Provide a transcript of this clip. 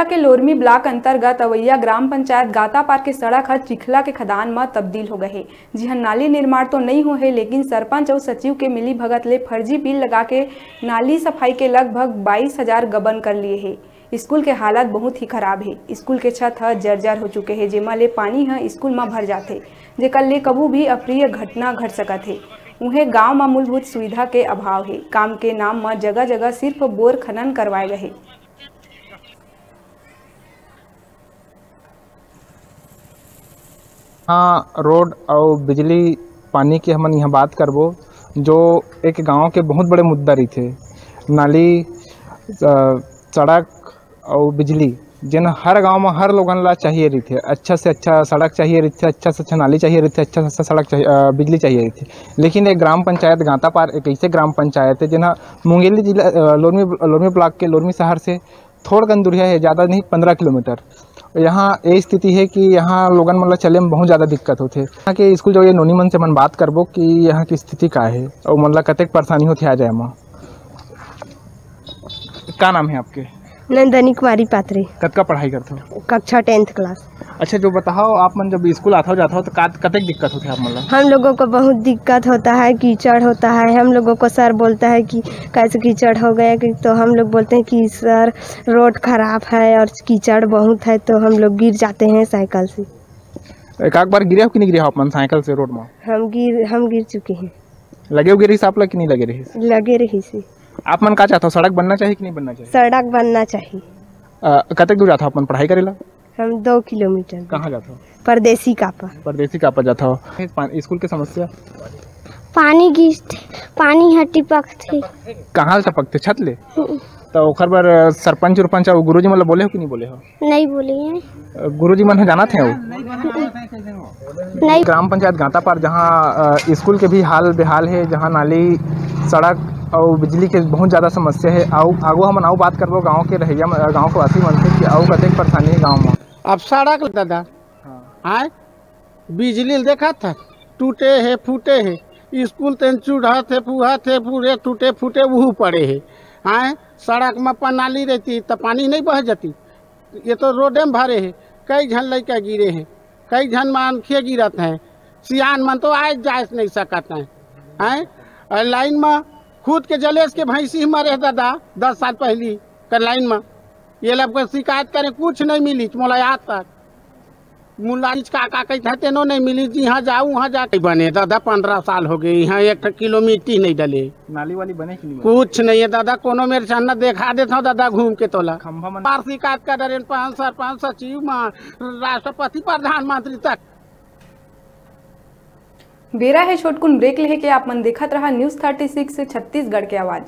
के लोरमी ब्लॉक अंतर्गत अवैया ग्राम पंचायत गातापार के सड़क हर चिखला के खदान में तब्दील हो गए है। जी हाँ, नाली निर्माण तो नहीं हो है, लेकिन सरपंच और सचिव के मिली भगत ले फर्जी बिल लगा के नाली सफाई के लगभग 22,000 गबन कर लिए है। स्कूल के हालत बहुत ही खराब है। स्कूल के छत ह जर्जर हो चुके हैं, जेमा ले पानी है स्कूल में भर जाते, जेकर ले कबू भी अप्रिय घटना घट सकत है। उन्हें गाँव में मूलभूत सुविधा के अभाव है। काम के नाम में जगह जगह सिर्फ बोर खनन करवाए गए। हाँ, रोड और बिजली पानी की हमन यहाँ बात करबो, जो एक गांव के बहुत बड़े मुद्दा रही थे। नाली, सड़क और बिजली जिन हर गांव में हर लोगन ला चाहिए रही थे। अच्छा से अच्छा सड़क चाहिए रही थे, अच्छा से अच्छा नाली चाहिए रही थे, अच्छा से अच्छा सड़क चाहिए, बिजली चाहिए रही थी। लेकिन एक ग्राम पंचायत गातापार एक ऐसे ग्राम पंचायत है जिन्हें मुंगेली जिला लोरमी ब्लॉक के लोरमी शहर से थोड़ा दूरिया है, ज़्यादा नहीं 15 किलोमीटर। यहाँ ये स्थिति है कि यहाँ लोगन मतलब चले में बहुत ज़्यादा दिक्कत होते। यहाँ के स्कूल जो ये नोनी मन से मन बात करबो कि यहाँ की स्थिति का है और मतलब कतेक परेशानी होती आ जाए। माँ, क्या नाम है आपके? नंदनी कुमारी पात्री। कत का पढ़ाई करते हो? कक्षा 10th क्लास। अच्छा, जो बताओ आप मन जब स्कूल आता हो जाता हो तो कतेक दिक्कत होती है आप मतलब? हम लोगों को बहुत दिक्कत होता है, कीचड़ होता है। हम लोगों को सर बोलता है कि कैसे कीचड़ हो गया, कि तो हम लोग बोलते हैं कि सर रोड खराब है और कीचड़ बहुत है, तो हम लोग गिर जाते हैं साइकिल से। एक बार गिरे हो कि नहीं गिरे हो आप मन साइकिल से रोड में? हम गिर चुके हैं। लगे हो गिरी आप कि नहीं लगे रही? लगे रही से। आप मन क्या चाहते हो, सड़क बनना चाहिए कि नहीं बनना चाहिए? सड़क बनना चाहिए। कतेक दूर जाता हो अपन पढ़ाई करेला? हम 2 किलोमीटर। कहाँ जाता हो? परदेसी कापा। परदेसी कापा जाता हो। स्कूल की समस्या? पानी गिरते, पानी हटी पकते। कहाँ टपकते? छत ले? तो ओखर बार सरपंच उरपंच और गुरुजी मतलब बोले हो कि नहीं बोले हो? नहीं बोले हैं। गुरुजी मन जाना थे वो? नहीं। ग्राम पंचायत गातापार जहाँ स्कूल के भी हाल बेहाल है, जहाँ नाली, सड़क और बिजली के बहुत ज़्यादा समस्या है। आगो हम आओ बात करबो गांव के रहिया, गांव के वासी मन से कि आओ कतेक परेशानी है गांव में। अब सड़क दादा हाँ, बिजली देखा था टूटे है फूटे है। स्कूल तेन चूढ़ा थे फूहा थे, पूरे टूटे फूटे वह पड़े है। हाँ, सड़क में नाली रहती तो पानी नहीं बह जाती। ये तो रोडे में भरे है। कई झन लड़का गिरे हैं, कई झन मानखिए गिरत हैं। सियान मन तो आज जा नहीं सकते हैं। हाँ, लाइन में खुद के जलेस के भैंसी मरे दादा 10 साल पहली कर लाइन में। ये लोग शिकायत करें, कुछ नहीं मिली। मोला आज तक मुलाज का कहते तेनो नहीं मिली। जी हाँ जाऊँ वहाँ जाके बने दादा 15 साल हो गए। यहाँ 1 किलो मिट्टी नहीं डले। नाली वाली बने कि नहीं? कुछ नहीं है दादा। कोनो मेरे चन्ना देखा देता हूँ दादा घूम के तोला खंभा में शिकायत कर रहे। सरपंच सचिव राष्ट्रपति प्रधानमंत्री तक। बेरा है छोटकुन ब्रेक लेके आप मन देखत रहा न्यूज़ 36 छत्तीसगढ़ के आवाज।